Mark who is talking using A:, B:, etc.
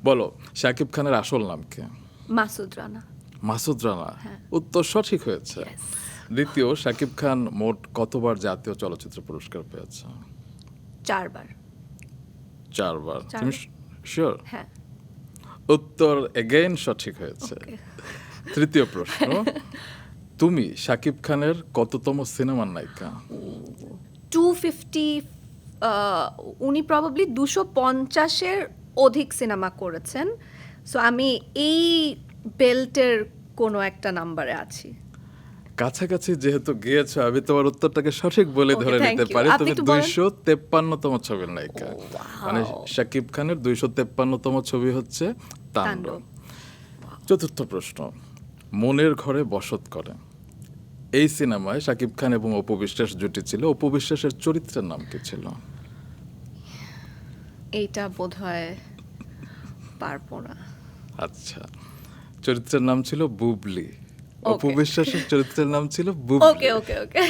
A: বলো, শাকিব খানের আসল নাম কি?
B: মাসুদ রানা।
A: মাসুদ রানা।
B: হ্যাঁ।
A: উত্তর সঠিক হয়েছে।
B: Yes.
A: দ্বিতীয়, শাকিব খান মোট কতবার জাতীয় চলচ্চিত্র পুরস্কার পেয়েছে?
B: 4 বার।
A: 4 বার। তুমি
B: 4
A: শিওর?
B: হ্যাঁ।
A: উত্তর এগেইন সঠিক হয়েছে।
B: Okay.
A: তৃতীয় প্রশ্ন, তুমি শাকিব খানের কততম সিনেমার নায়িকা?
B: 250 উনি প্রবাবলি 250-এর অধিক সিনেমা করেছেন। সো আমি এই বেল্টের কোনো একটা নাম্বারে আছি।
A: কাছাকাছি যেহেতু গিয়েছো, আমি তোমার উত্তরটাকে সঠিক বলে
B: Okay,
A: ধরে
B: thank
A: নিতে
B: you.
A: পারি।
B: আপনি
A: তুমি
B: একটু বলেন।
A: 253তম ছবির নায়িকা।
B: Oh, wow.
A: মানে শাকিব খানের 253তম ছবি হচ্ছে তাণ্ডব।
B: তাণ্ডব।
A: চতুর্থ প্রশ্ন, মনের ঘরে বসত করে, এই সিনেমায় শাকিব খান এবং অপু বিশ্বাস জুটি ছিল। অপু বিশ্বাসের চরিত্রের নাম কি ছিল?
B: এইটা বোধহয় পারবো না।
A: আচ্ছা, চরিত্রের নাম ছিল বুবলি। অপু
B: Okay.
A: বিশ্বাসের চরিত্রের নাম ছিল বুবলি।
B: ওকে ওকে ওকে